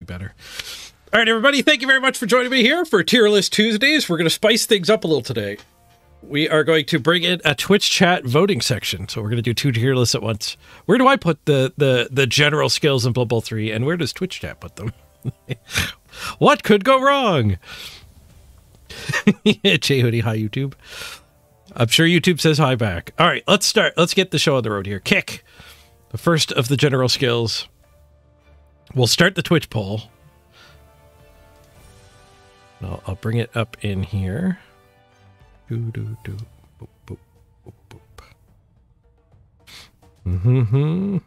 better. All right, everybody, thank you very much for joining me here for Tier List Tuesdays. We're going to spice things up a little today. We are going to bring in a Twitch chat voting section. So we're going to do 2 tier lists at once. Where do I put the general skills in Blood Bowl 3, and where does Twitch chat put them? What could go wrong? Jay Hoodie, hi YouTube. I'm sure YouTube says hi back. All right, let's start. Let's get the show on the road here. Kick, the first of the general skills. We'll start the Twitch poll. I'll bring it up in here. Boop, boop, boop, boop.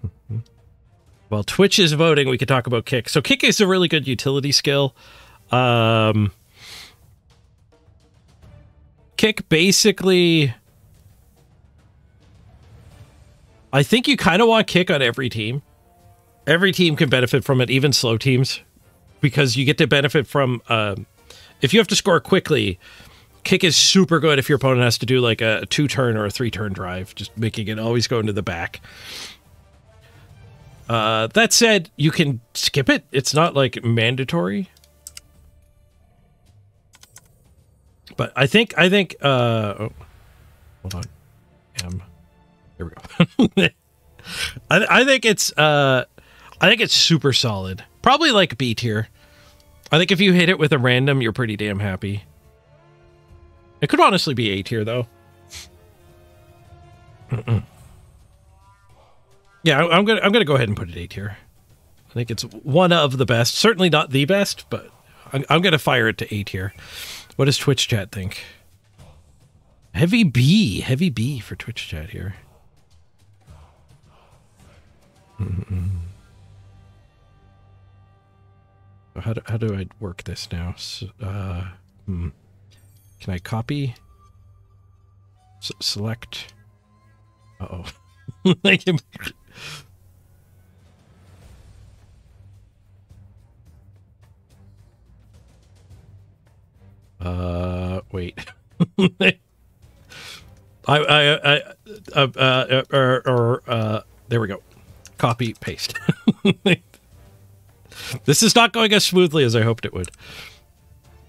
While Twitch is voting, we could talk about Kick. So Kick is a really good utility skill. Kick basically... I think you kind of want Kick on every team. Every team can benefit from it, even slow teams. Because you get to benefit from... if you have to score quickly... Kick is super good if your opponent has to do like a 2-turn or a 3-turn drive, just making it always go into the back. That said, you can skip it. It's not like mandatory. But I think oh, hold on. There we go. I think it's super solid. Probably like B tier. I think if you hit it with a random, you're pretty damn happy. It could honestly be A tier, though. Yeah, I'm gonna go ahead and put it A tier. I think it's one of the best. Certainly not the best, but I'm gonna fire it to A tier. What does Twitch chat think? Heavy B for Twitch chat here. How do I work this now? So, Can I copy? Select. Uh-oh. Wait. There we go. Copy, paste. This is not going as smoothly as I hoped it would.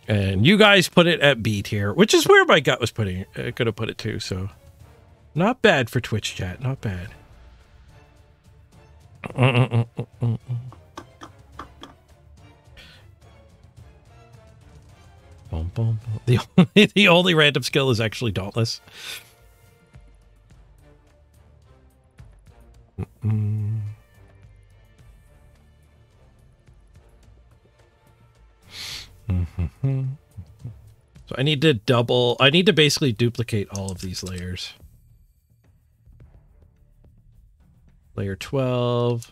And you guys put it at B tier, which is where my gut was putting it. I could have put it too, so... Not bad for Twitch chat, not bad. The only random skill is actually Dauntless. So I need to basically duplicate all of these layers. Layer 12,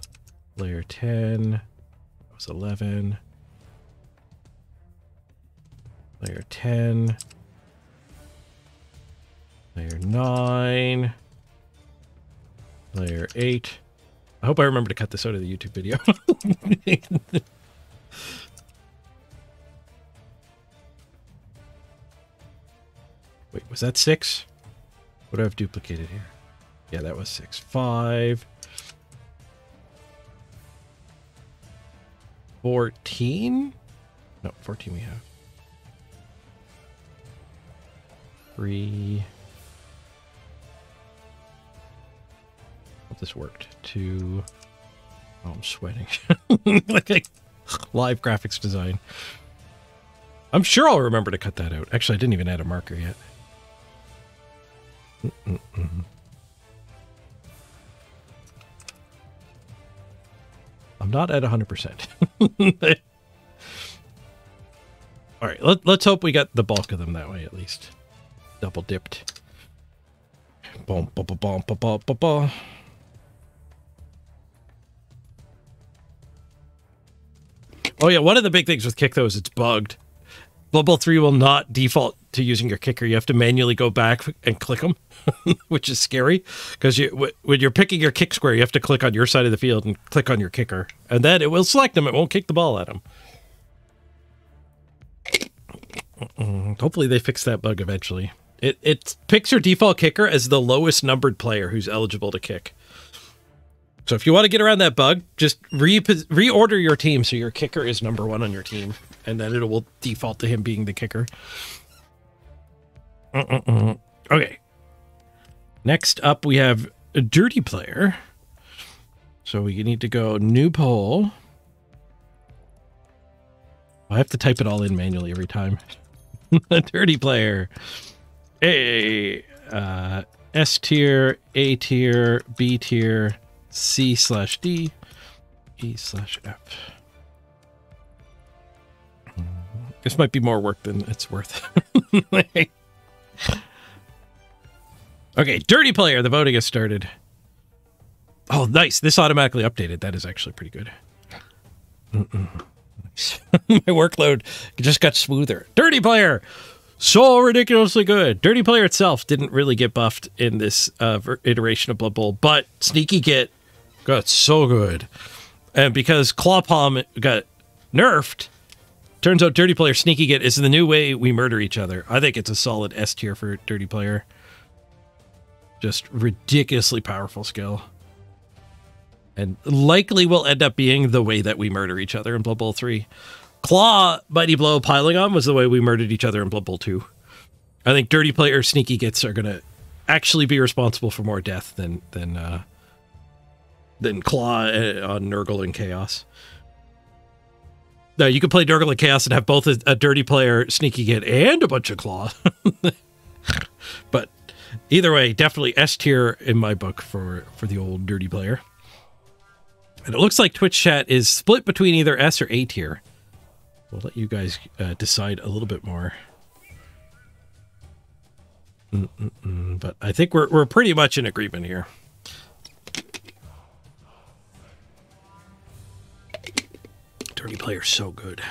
layer 10, that was 11, layer 10, layer 9, layer 8. I hope I remember to cut this out of the YouTube video. Wait, was that 6? What do I have duplicated here? Yeah, that was 6. 5. 14? No, 14 we have. 3. Hope this worked. 2. Oh, I'm sweating. like live graphics design. I'm sure I'll remember to cut that out. Actually, I didn't even add a marker yet. I'm not at 100%. All right, let's hope we got the bulk of them that way at least. Double dipped. Boom, boom, boom, boom, boom, boom, boom. Oh yeah, one of the big things with Kick though is it's bugged. Blood Bowl 3 will not default to using your kicker. You have to manually go back and click them, which is scary because when you're picking your kick square, you have to click on your side of the field and click on your kicker, and then it will select them. It won't kick the ball at them. Hopefully they fix that bug eventually. It picks your default kicker as the lowest numbered player who's eligible to kick. So if you want to get around that bug, just reorder your team so your kicker is #1 on your team, and then it will default to him being the kicker. Okay. Next up, we have a dirty player. So we need to go new poll. I have to type it all in manually every time. A dirty player. S tier, A tier, B tier, C/D, E/F. This might be more work than it's worth. Okay, dirty player. The voting has started. Oh, nice. This automatically updated. That is actually pretty good. Nice. My workload just got smoother. Dirty player. So ridiculously good. Dirty player itself didn't really get buffed in this iteration of Blood Bowl, but Sneaky Git got so good. And because Claw Palm got nerfed, turns out Dirty Player Sneaky Git is the new way we murder each other. I think it's a solid S tier for Dirty Player. Just ridiculously powerful skill. And likely will end up being the way that we murder each other in Blood Bowl 3. Claw, Mighty Blow, Piling On was the way we murdered each other in Blood Bowl 2. I think Dirty Player Sneaky Gits are going to actually be responsible for more death than Claw on Nurgle and Chaos. Now, you can play Nurgle and Chaos and have both a Dirty Player Sneaky Git and a bunch of Claw. But either way, definitely S tier in my book for the old Dirty Player. And it looks like Twitch chat is split between either S or A tier. We'll let you guys decide a little bit more. But I think we're pretty much in agreement here. Dirty Player, so good.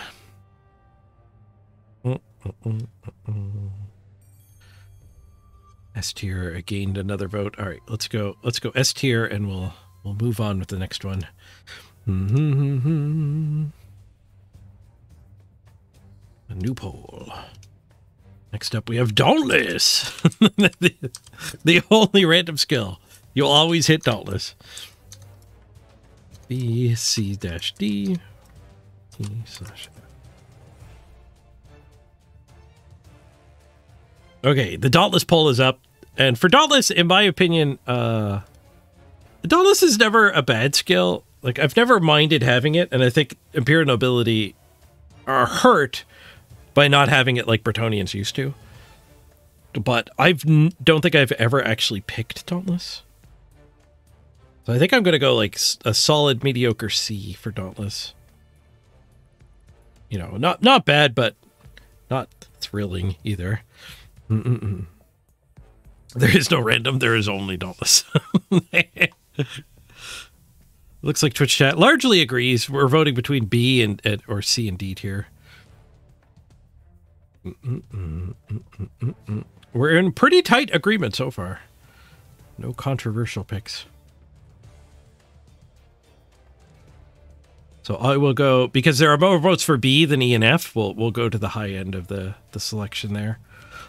S tier gained another vote. All right, let's go S tier, and we'll move on with the next one. A new poll. Next up, we have Dauntless. the only random skill. You'll always hit Dauntless. B, C-D, E/F. Okay, the Dauntless poll is up. And for Dauntless, in my opinion, Dauntless is never a bad skill. Like, I've never minded having it, and I think Imperial Nobility are hurt by not having it like Bretonnians used to. But I don't think I've ever actually picked Dauntless. So I think I'm going to go like a solid mediocre C for Dauntless. You know, not bad, but not thrilling either. There is no random. There is only Dauntless. Looks like Twitch chat largely agrees. We're voting between B and or C and D tier. We're in pretty tight agreement so far. No controversial picks. So I will go, because there are more votes for B than E and F, we'll go to the high end of the selection there.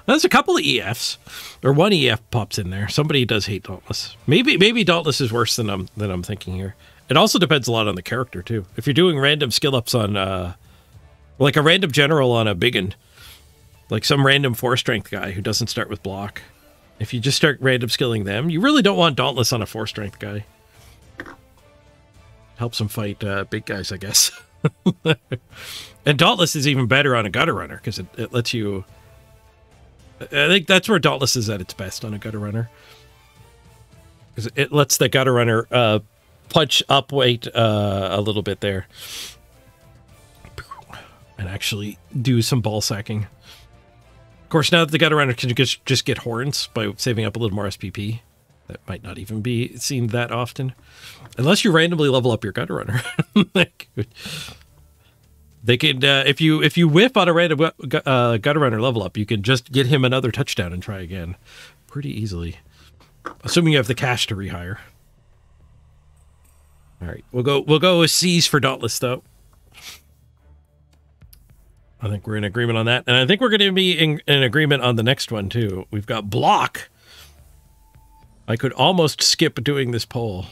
There's a couple of EFs, or one EF pops in there. Somebody does hate Dauntless. Maybe Dauntless is worse than I'm thinking here. It also depends a lot on the character too. If you're doing random skill ups on like a random general on a Biggin, like some random 4-strength guy who doesn't start with block, if you just start random skilling them, you really don't want Dauntless on a 4-strength guy. Helps him fight big guys, I guess. And Dauntless is even better on a Gutter Runner because it lets you. I think that's where Dauntless is at its best on a Gutter Runner, because it lets the Gutter Runner punch up weight a little bit there and actually do some ball sacking. Of course, now that the Gutter Runner can just get horns by saving up a little more SPP, that might not even be seen that often, unless you randomly level up your Gutter Runner. They can, if you whiff on a random Gutter Runner level up, you can just get him another touchdown and try again, pretty easily, assuming you have the cash to rehire. All right, we'll go with C's for Dauntless though. I think we're in agreement on that, and I think we're going to be in agreement on the next one too. We've got Block. I could almost skip doing this poll.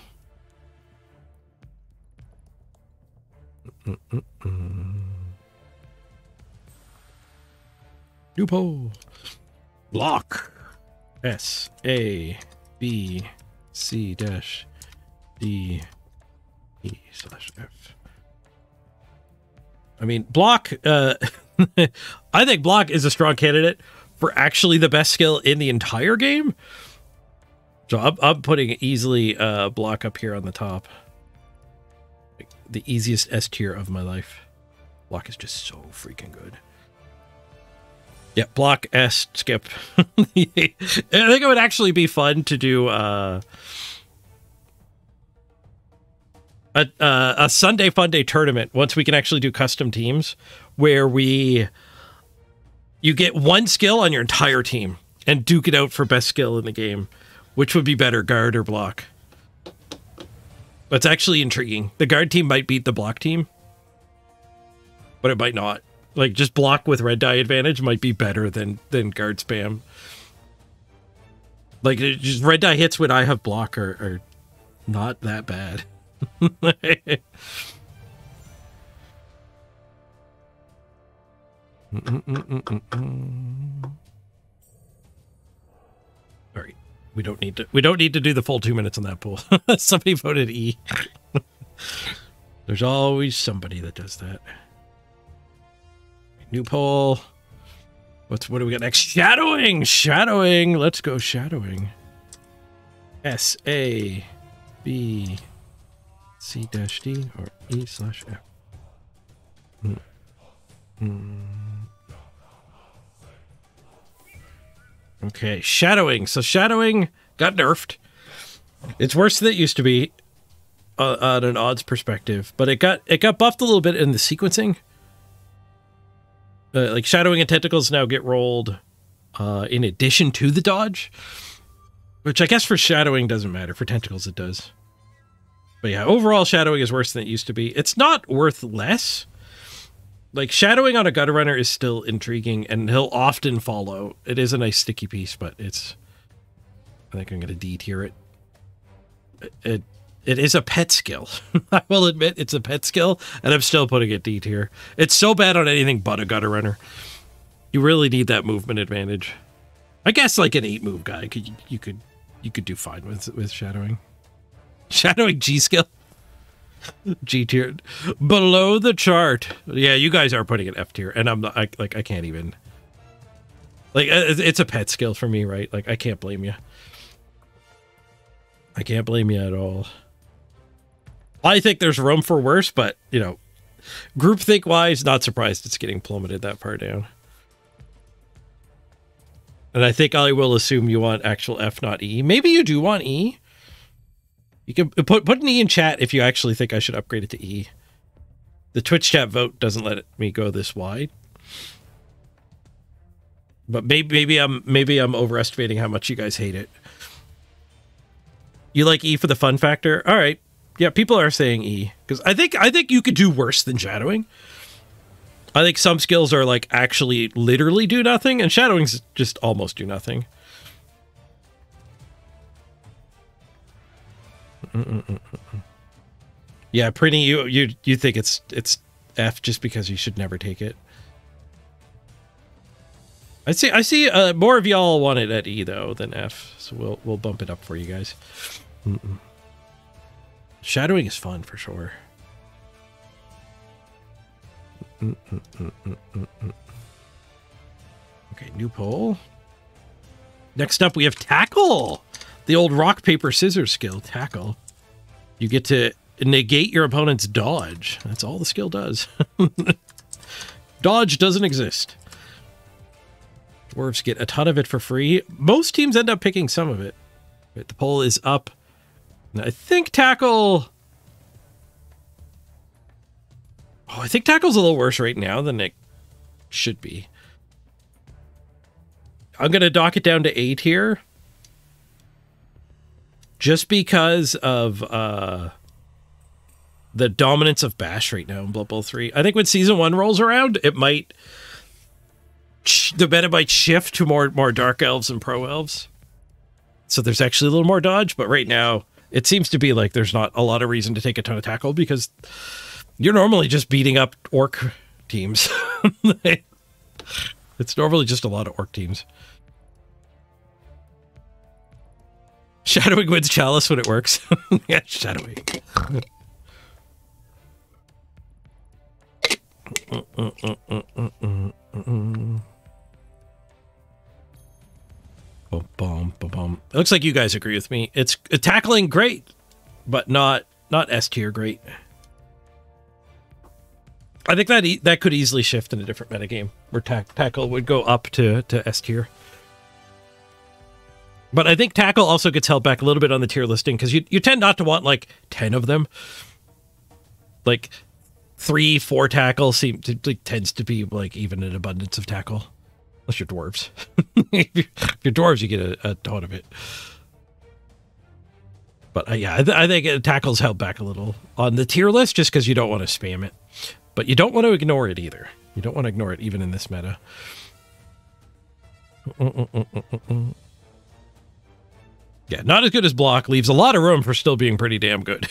New pole. Block. S A B C dash D E slash F. I mean, block. I think block is a strong candidate for actually the best skill in the entire game. So I'm putting easily block up here on the top. Like, the easiest S tier of my life. Block is just so freaking good. Yeah, block, S, skip. I think it would actually be fun to do a Sunday Fun Day tournament once we can actually do custom teams where you get one skill on your entire team and duke it out for best skill in the game. Which would be better, guard or block? That's actually intriguing. The guard team might beat the block team, but it might not. Like, just block with red die advantage might be better than guard spam. Like, just red die hits when I have block are not that bad. All right. We don't need to do the full 2 minutes on that pool. Somebody voted E. There's always somebody that does that. New poll. What do we got next? Shadowing. Shadowing. Let's go shadowing. S A B C dash D or E slash F. Okay, shadowing. So shadowing got nerfed. It's worse than it used to be on an odds perspective, but it got buffed a little bit in the sequencing. Like shadowing and tentacles now get rolled in addition to the dodge, which I guess for shadowing doesn't matter. For tentacles it does. But yeah, overall shadowing is worse than it used to be. It's not worth less. Like, shadowing on a gutter runner is still intriguing, and he'll often follow. It is a nice sticky piece, but it's... I think I'm going to D-tier it. It is a pet skill. I will admit it's a pet skill, and I'm still putting it D-tier. It's so bad on anything but a gutter runner. You really need that movement advantage. I guess, like, an 8-move guy, you could do fine with shadowing. Shadowing G-skill. G tier below the chart. Yeah, you guys are putting it F tier, and I'm not. I can't even. Like, it's a pet skill for me, right? Like, I can't blame you. I can't blame you at all. I think there's room for worse, but you know, groupthink wise, not surprised it's getting plummeted that far down. And I think I will assume you want actual F, not E. Maybe you do want E. You can put an E in chat if you actually think I should upgrade it to E. The Twitch chat vote doesn't let me go this wide. But maybe I'm overestimating how much you guys hate it. You like E for the fun factor? All right. Yeah, people are saying E because I think you could do worse than shadowing. I think some skills are like actually literally do nothing, and shadowing's just almost do nothing. Yeah, Prinny, you think it's F just because you should never take it. I see more of y'all want it at E though than F, so we'll bump it up for you guys. Shadowing is fun for sure. Okay, new poll. Next up we have tackle. The old rock paper scissors skill, tackle. You get to negate your opponent's dodge. That's all the skill does. Dodge doesn't exist. Dwarves get a ton of it for free. Most teams end up picking some of it. Right, the poll is up. And I think tackle... Oh, I think tackle's a little worse right now than it should be. I'm going to dock it down to 8 here. Just because of the dominance of Bash right now in Blood Bowl 3. I think when Season 1 rolls around, it might... The meta might shift to more Dark Elves and Pro Elves. So there's actually a little more dodge, but right now, it seems to be like there's not a lot of reason to take a ton of tackle because You're normally just beating up orc teams. It's normally just a lot of orc teams. Shadowing wins Chalice when it works. Yeah, shadowing. It looks like you guys agree with me. It's tackling great, but not S tier great. I think that could easily shift in a different metagame where tackle would go up to S tier. But I think tackle also gets held back a little bit on the tier listing because you tend not to want like 10 of them. Like 3-4 tackle tends to be like even an abundance of tackle. Unless you're dwarves. If you're dwarves, you get a ton of it. But yeah, I think tackle's held back a little on the tier list just because you don't want to spam it. But you don't want to ignore it either. You don't want to ignore it even in this meta. Yeah, not as good as block leaves a lot of room for still being pretty damn good.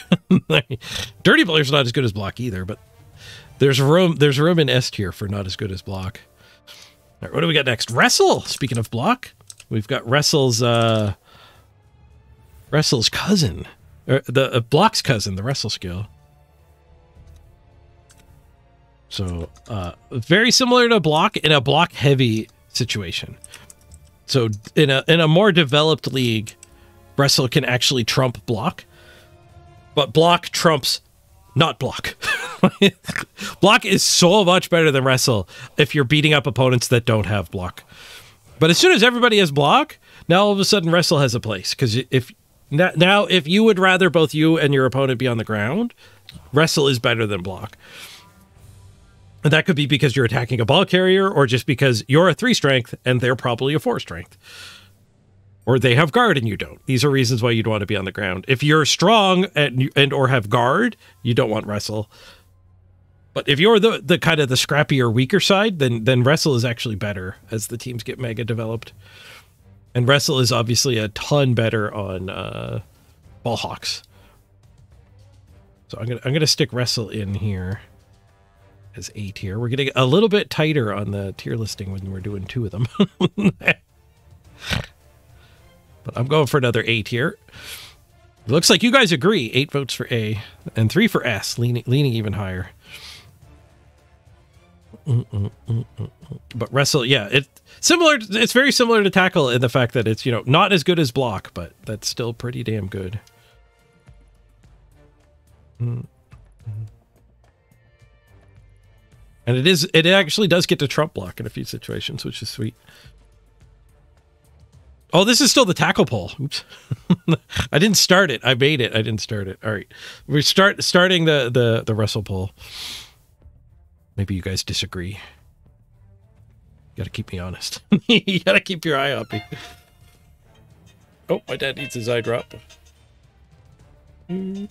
Dirty Player's not as good as block either, but there's room in S tier for not as good as block. All right, what do we got next? Wrestle. Speaking of block, we've got Wrestle's cousin, or the block's cousin, the Wrestle skill. So very similar to block in a block heavy situation. So in a more developed league, Wrestle can actually trump block, but block trumps not block. Block is so much better than Wrestle if you're beating up opponents that don't have block. But as soon as everybody has block, now all of a sudden Wrestle has a place. Because if you would rather both you and your opponent be on the ground, Wrestle is better than block. And that could be because you're attacking a ball carrier, or just because you're a 3 strength and they're probably a 4 strength. Or they have guard and you don't. These are reasons why you'd want to be on the ground. If you're strong and or have guard, you don't want Wrestle. But if you're the kind of the scrappier, weaker side, then Wrestle is actually better as the teams get mega developed. And Wrestle is obviously a ton better on Ball Hawks. So I'm gonna stick Wrestle in here as A tier. We're getting a little bit tighter on the tier listing when we're doing 2 of them. But I'm going for another A tier. It looks like you guys agree. 8 votes for A and 3 for S, leaning even higher. But Wrestle, yeah, it's very similar to tackle in the fact that it's, not as good as block, but that's still pretty damn good. And it actually does get to trump block in a few situations, which is sweet. Oh, this is still the tackle poll. Oops. I didn't start it. I made it. I didn't start it. All right. We're starting the Wrestle poll. Maybe you guys disagree. You got to keep me honest. You got to keep your eye on me. Oh, my dad needs his eye drop. I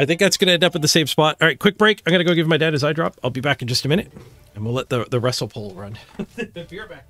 think that's going to end up in the same spot. All right, quick break. I'm going to go give my dad his eye drop. I'll be back in just a minute. And we'll let the Wrestle poll run. Be right back.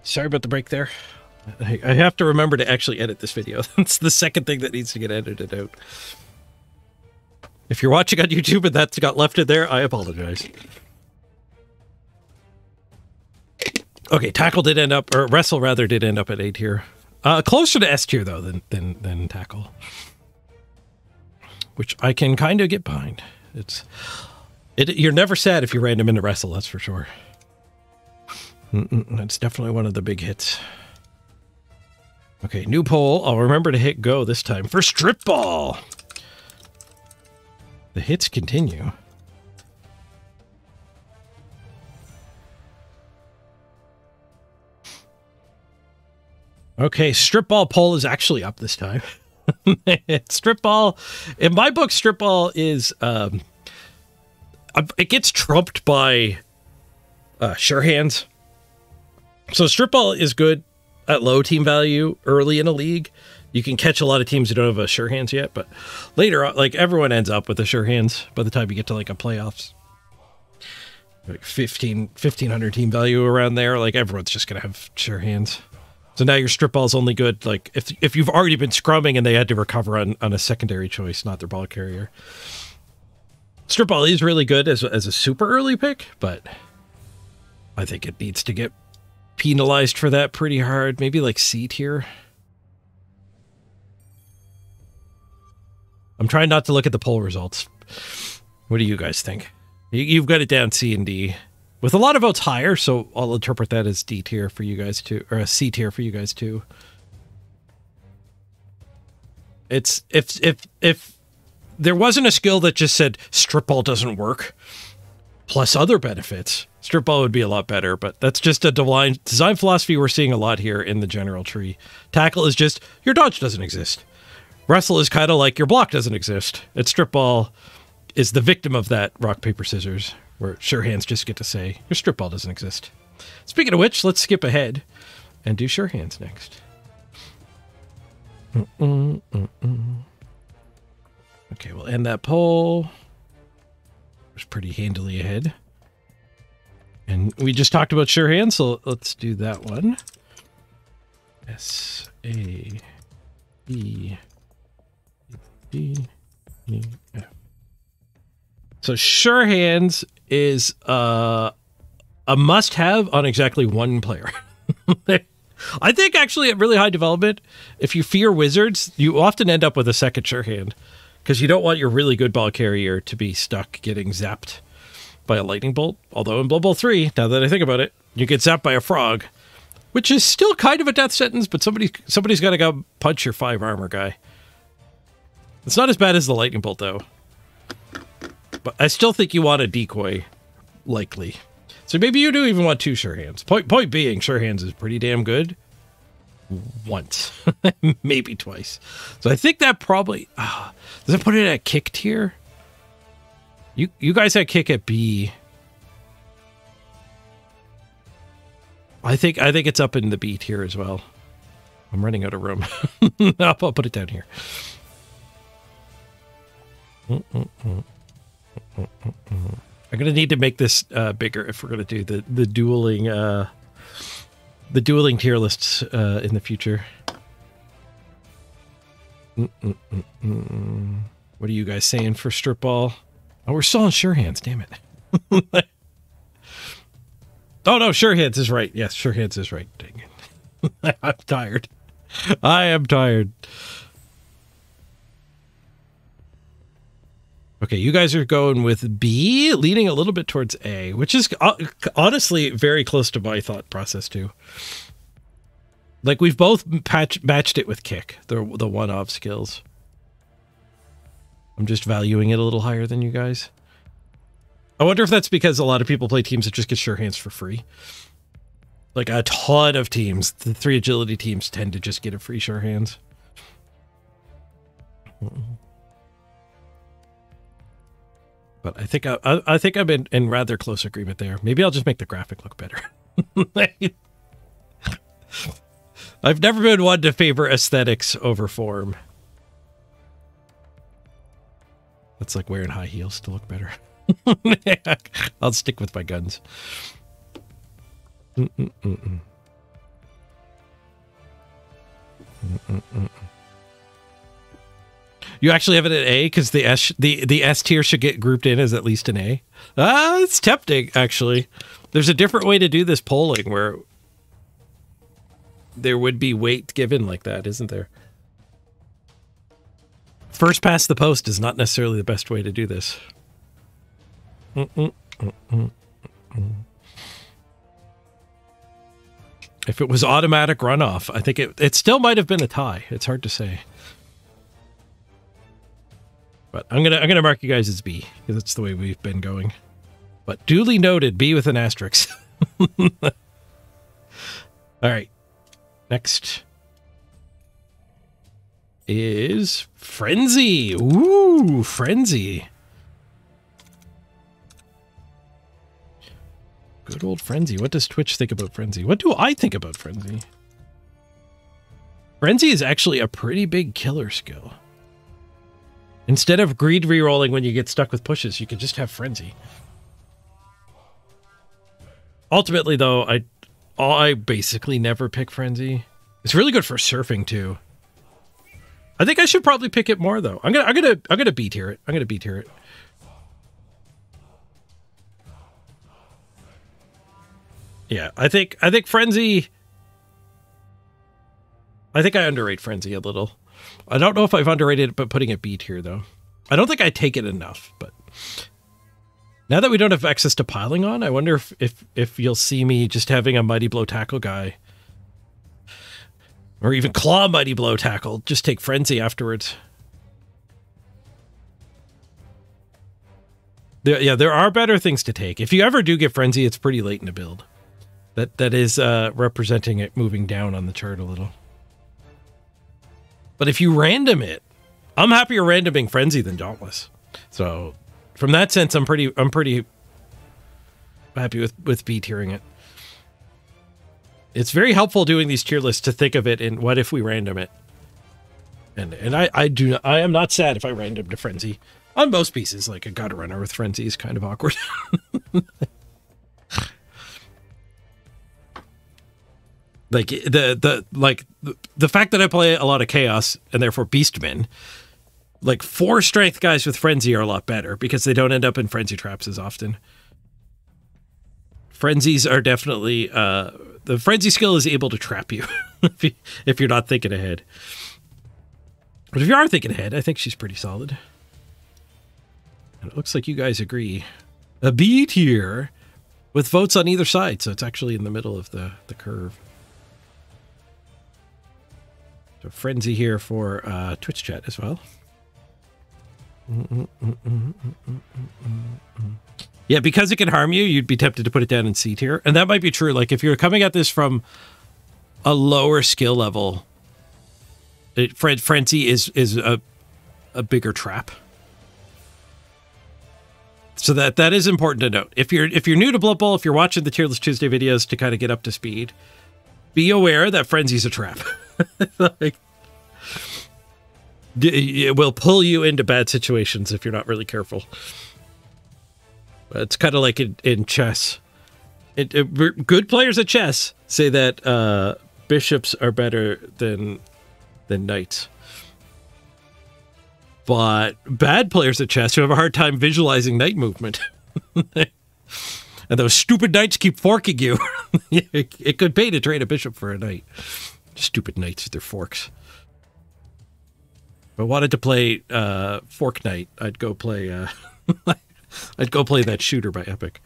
Sorry about the break there. I have to remember to actually edit this video. That's the second thing that needs to get edited out. If you're watching on YouTube and that's got left in there, I apologize. Okay, tackle did end up, or wrestle rather did end up at A tier. Closer to S tier though than tackle, which I can kind of get behind. You're never sad if you random into wrestle, that's for sure. That's definitely one of the big hits. Okay, new poll. I'll remember to hit go this time for strip ball. The hits continue. Okay, strip ball poll is actually up this time. Strip ball, in my book, strip ball is it gets trumped by sure hands. So strip ball is good at low team value early in a league. You can catch a lot of teams who don't have a sure hands yet, but later, like everyone ends up with a sure hands by the time you get to like a playoffs. Like 1500 team value around there, like everyone's just gonna have sure hands. So now your strip ball is only good like if you've already been scrumming and they had to recover on a secondary choice, not their ball carrier. Strip ball is really good as a super early pick, but I think it needs to get penalized for that pretty hard. Maybe like C tier. I'm trying not to look at the poll results. What do you guys think? You've got it down C and D. With a lot of votes higher, so I'll interpret that as D tier for you guys too, or a C tier for you guys too. It's if there wasn't a skill that just said strip ball doesn't work, plus other benefits, strip ball would be a lot better, but that's just a design philosophy we're seeing a lot here in the general tree. Tackle is just, your dodge doesn't exist. Wrestle is kind of like your block doesn't exist. And strip ball is the victim of that rock, paper, scissors, where sure hands just get to say, your strip ball doesn't exist. Speaking of which, let's skip ahead and do sure hands next. Okay, we'll end that poll. It was pretty handily ahead. And we just talked about sure hands, so let's do that one. S-A-E-E-E-F. So sure hands is a must-have on exactly one player. I think actually at really high development, if you fear wizards, you often end up with a second sure hand because you don't want your really good ball carrier to be stuck getting zapped by a lightning bolt. Although in Blood Bowl 3, now that I think about it, you get zapped by a frog, which is still kind of a death sentence, but somebody's got to go punch your 5 armor guy. It's not as bad as the lightning bolt though. But I still think you want a decoy, likely. So maybe you do even want 2 sure hands. Point being, sure hands is pretty damn good. Once. Maybe twice. So I think that probably... does it put it at kick tier? You guys had kick at B. I think it's up in the B tier as well. I'm running out of room. I'll put it down here. I'm gonna need to make this bigger if we're gonna do the dueling tier lists in the future. What are you guys saying for strip ball? Oh, we're still on sure hands. Damn it. Oh no, sure hands is right. Yes, sure hands is right. Dang it. I'm tired. I am tired. Okay, you guys are going with B, leaning a little bit towards A, which is honestly very close to my thought process too. Like we've both matched it with kick, the one-off skills. I'm just valuing it a little higher than you guys. I wonder if that's because a lot of people play teams that just get sure hands for free. Like a ton of teams, the 3 agility teams tend to just get a free sure hands. But I think I'm in rather close agreement there. Maybe I'll just make the graphic look better. I've never been one to favor aesthetics over form. That's like wearing high heels to look better. I'll stick with my guns. You actually have it at A because the S tier should get grouped in as at least an A. It's tempting, actually. There's a different way to do this polling where there would be weight given like that, isn't there? First past the post is not necessarily the best way to do this. If it was automatic runoff, I think it still might have been a tie. It's hard to say. But I'm gonna mark you guys as B, because that's the way we've been going. But duly noted, B with an asterisk. All right. Next is Frenzy. Ooh, Frenzy. Good old Frenzy. What does Twitch think about Frenzy? What do I think about Frenzy? Frenzy is actually a pretty big killer skill. Instead of greed rerolling when you get stuck with pushes, you can just have Frenzy. Ultimately, though, I basically never pick Frenzy. It's really good for surfing too. I think I should probably pick it more though. I'm gonna B tier it. I'm gonna B tier it. Yeah, I think Frenzy. I think I underrate Frenzy a little. I don't know if I've underrated it, but putting it B tier though. I don't think I take it enough, but now that we don't have access to piling on, I wonder if you'll see me just having a Mighty Blow tackle guy. Or even Claw Mighty Blow tackle. Just take Frenzy afterwards. There are better things to take. If you ever do get Frenzy, it's pretty late in the build. That is representing it moving down on the chart a little. But if you random it, I'm happier randoming Frenzy than Dauntless. So from that sense, I'm pretty happy with B tiering it. It's very helpful doing these tier lists to think of it in what if we random it. And I am not sad if I random to Frenzy. On most pieces, like a God Runner with Frenzy is kind of awkward. Like the fact that I play a lot of Chaos and therefore Beastmen, like 4 strength guys with Frenzy are a lot better because they don't end up in Frenzy traps as often. Frenzies are definitely the Frenzy skill is able to trap you if you're not thinking ahead. But if you are thinking ahead, I think she's pretty solid. And it looks like you guys agree. A B tier with votes on either side, so it's actually in the middle of the curve. So Frenzy here for Twitch chat as well. Yeah, because it can harm you, you'd be tempted to put it down in C tier. And that might be true. Like, if you're coming at this from a lower skill level, Frenzy is a bigger trap. So that is important to note. If you're new to Blood Bowl, if you're watching the Tier List Tuesday videos to kind of get up to speed, be aware that Frenzy's a trap. Like, it will pull you into bad situations if you're not really careful. It's kind of like in chess. Good players at chess say that bishops are better than knights. But bad players at chess who have a hard time visualizing knight movement. And those stupid knights keep forking you. It could pay to trade a bishop for a knight. Stupid knights with their forks. If I wanted to play Fork Knight, I'd go play I'd go play that Shooter by Epic.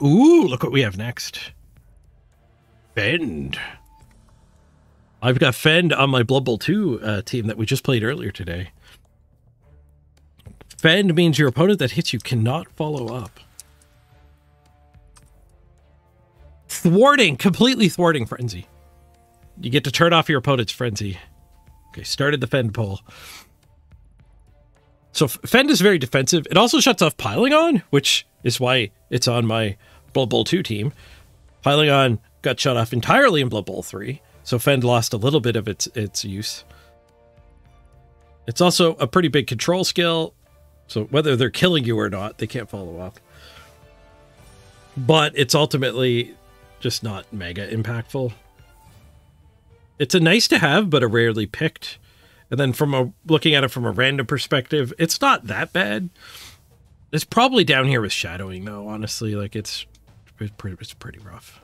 Ooh, look what we have next. Fend. I've got Fend on my Blood Bowl 2 team that we just played earlier today. Fend means your opponent that hits you cannot follow up. Thwarting, completely thwarting Frenzy. You get to turn off your opponent's Frenzy. Okay, started the Fend poll. So Fend is very defensive. It also shuts off Piling On, which is why it's on my Blood Bowl 2 team. Piling On got shut off entirely in Blood Bowl 3, so Fend lost a little bit of its use. It's also a pretty big control skill, so whether they're killing you or not, they can't follow up. but it's ultimately just not mega impactful. It's a nice to have, but a rarely picked. And then looking at it from a random perspective, it's not that bad. It's probably down here with shadowing, though. Honestly, like it's pretty rough. Pretty rough.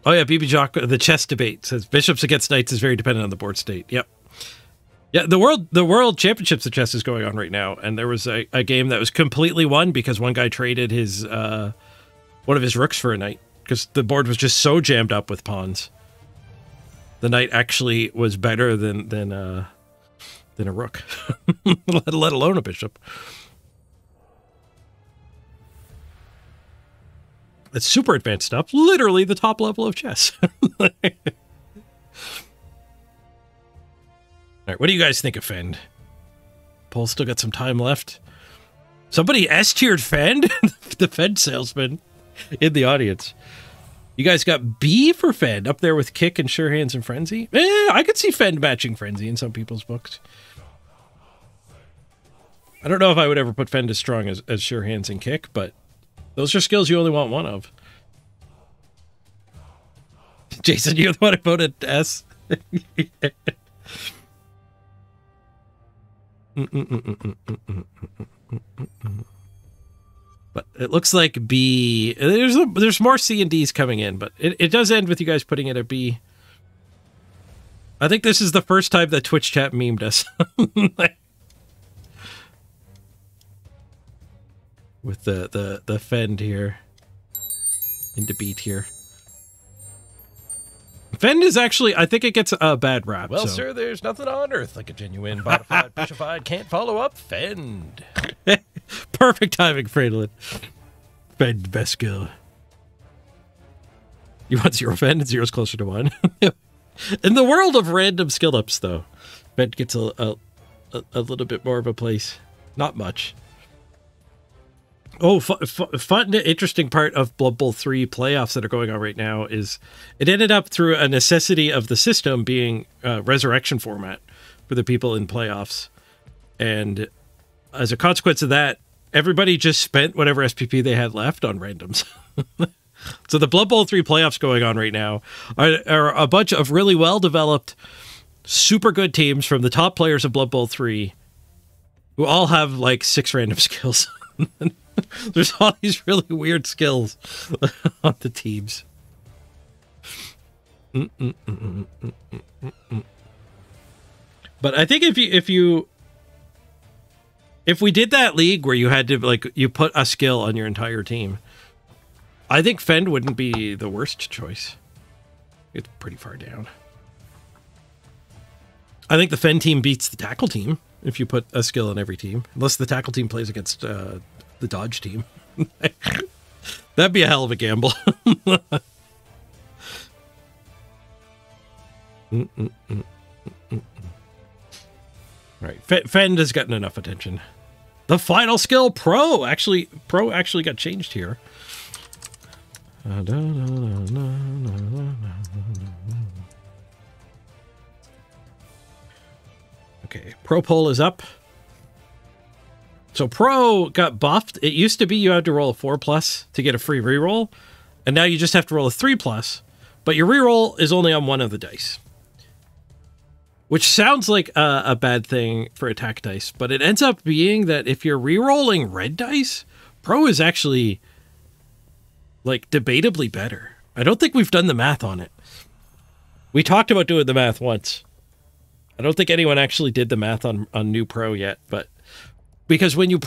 Oh yeah, BB Jock. The chess debate says bishops against knights is very dependent on the board state. Yep. Yeah, the world championships of chess is going on right now, and there was a game that was completely won because one guy traded his one of his rooks for a knight because the board was just so jammed up with pawns. The knight actually was better than a rook, let alone a bishop. It's super advanced stuff. Literally the top level of chess. All right, what do you guys think of Fend? Paul's still got some time left. Somebody S-tiered Fend? The Fend salesman in the audience. You guys got B for Fend up there with Kick and Sure Hands and Frenzy? I could see Fend matching Frenzy in some people's books. I don't know if I would ever put Fend as strong as Sure Hands and Kick, but those are skills you only want one of. Jason, you're the one who voted S. But it looks like B. There's more C and D's coming in, but it does end with you guys putting it at B. I think this is the first time that Twitch chat memed us. With the Fend here. Into B tier. Fend is actually, I think it gets a bad rap. Well, so. Sir, there's nothing on earth like a genuine modified bishopified can't follow up Fend. Perfect timing, Fredlin. Fend, best skill. You want 0 Fend? And 0's closer to 1. In the world of random skill ups, though, Fend gets a little bit more of a place. Not much. Oh, fun, interesting part of Blood Bowl 3 playoffs that are going on right now is it ended up through a necessity of the system being a resurrection format for the people in playoffs. And as a consequence of that, everybody just spent whatever SPP they had left on randoms. So the Blood Bowl 3 playoffs going on right now are a bunch of really well-developed, super good teams from the top players of Blood Bowl 3 who all have like 6 random skills. There's all these really weird skills on the teams. But I think if we did that league where you had to like you put a skill on your entire team, I think Fend wouldn't be the worst choice. It's pretty far down. I think the Fend team beats the tackle team if you put a skill on every team, unless the tackle team plays against the dodge team. That'd be a hell of a gamble. Right, Fend has gotten enough attention. The final skill, Pro actually got changed here. Okay, Pro poll is up. So Pro got buffed. It used to be you had to roll a 4+ to get a free reroll, and now you just have to roll a 3+, but your reroll is only on one of the dice. Which sounds like a bad thing for attack dice, but it ends up being that if you're rerolling red dice, Pro is actually, like, debatably better. I don't think we've done the math on it. We talked about doing the math once. I don't think anyone actually did the math on new Pro yet, but because when you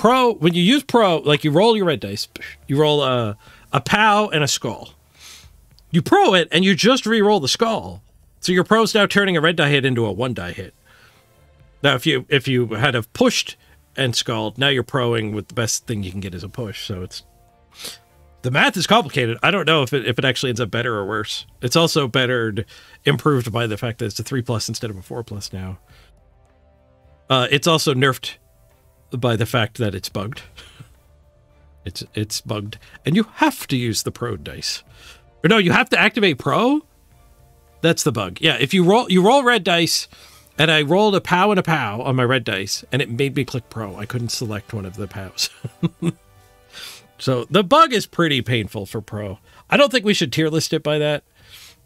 use Pro, like you roll your red dice, you roll a POW and a skull. You Pro it and you just re-roll the skull. So your Pro's now turning a red die hit into a 1-die hit. Now if you had have pushed and skulled, now you're Proing with the best thing you can get as a push. So it's the math is complicated. I don't know if it actually ends up better or worse. It's also improved by the fact that it's a 3+ instead of a 4+ now. It's also nerfed by the fact that it's bugged. It's bugged, and you have to use the Pro dice. Or no, you have to activate Pro. That's the bug. Yeah, if you roll red dice, And I rolled a POW and a POW on my red dice, and it made me click pro. I couldn't select one of the POWs. So the bug is pretty painful for pro. I don't think we should tier list it by that.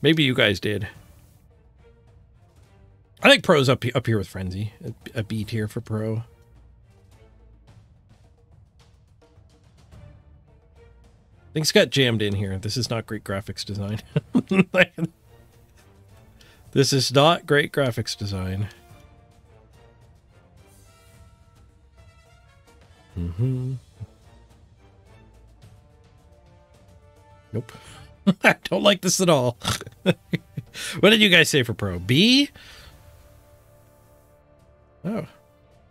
Maybe you guys did. I think pro's up here with Frenzy. A B tier for pro. Things got jammed in here. This is not great graphics design. This is not great graphics design. Nope. I don't like this at all. What did you guys say for pro? B? Oh.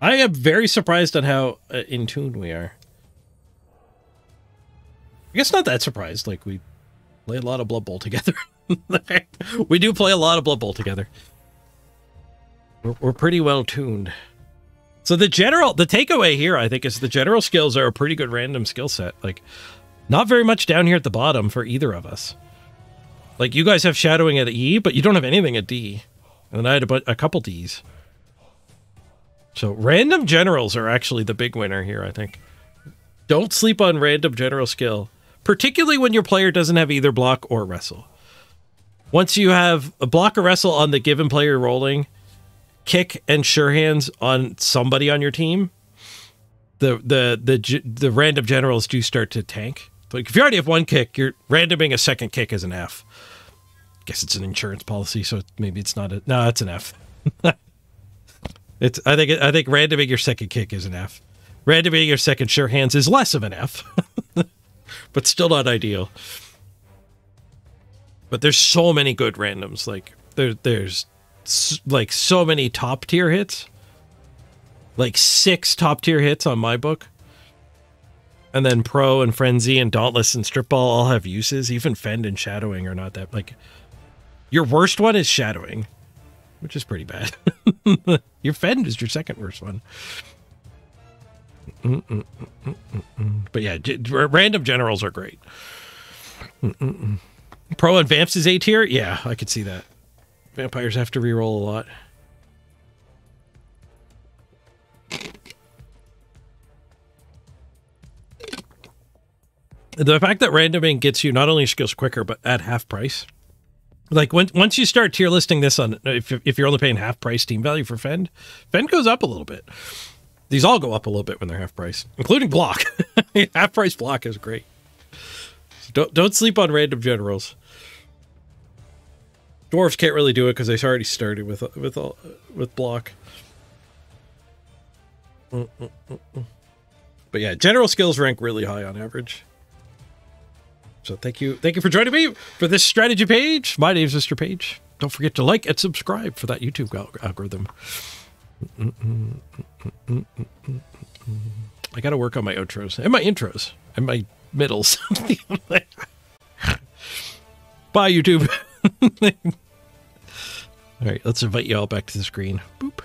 I am very surprised on how in tune we are. I guess not that surprised. Like, we play a lot of Blood Bowl together. We do play a lot of Blood Bowl together. We're pretty well tuned. So the takeaway here, I think, is the general skills are a pretty good random skill set. Like, not very much down here at the bottom for either of us. Like, you guys have shadowing at E, but you don't have anything at D. And then I had a couple Ds. So random generals are actually the big winner here, I think. Don't sleep on random general skill, particularly when your player doesn't have either block or wrestle. Once you have a block or wrestle on the given player rolling, kick and sure hands on somebody on your team, the random generals do start to tank. Like, if you already have one kick, you're randoming a second kick as an F. Guess it's an insurance policy, so maybe it's not a... No, it's an F. I think randoming your second kick is an F. Randoming your second sure hands is less of an F. But still not ideal. But there's so many good randoms. Like, there's like so many top tier hits. Like 6 top tier hits on my book. And then Pro and Frenzy and Dauntless and Strip Ball all have uses. Even Fend and Shadowing are not that... Like, your worst one is Shadowing, which is pretty bad. Your Fend is your second worst one. But yeah, random generals are great. Pro and Vamps is A tier? Yeah, I could see that. Vampires have to reroll a lot. The fact that randoming gets you not only skills quicker, but at half price. Like, once you start tier listing this on, if you're only paying half price team value for Fend, Fend goes up a little bit. These all go up a little bit when they're half price, including block. Half price block is great. So don't sleep on random generals. Dwarves can't really do it because they already started with block. But yeah, general skills rank really high on average. So thank you for joining me for this strategy page. My name's Mr. Page. Don't forget to like and subscribe for that YouTube algorithm. I got to work on my outros and my intros and my middles. Bye, YouTube. All right, let's invite you all back to the screen. Boop.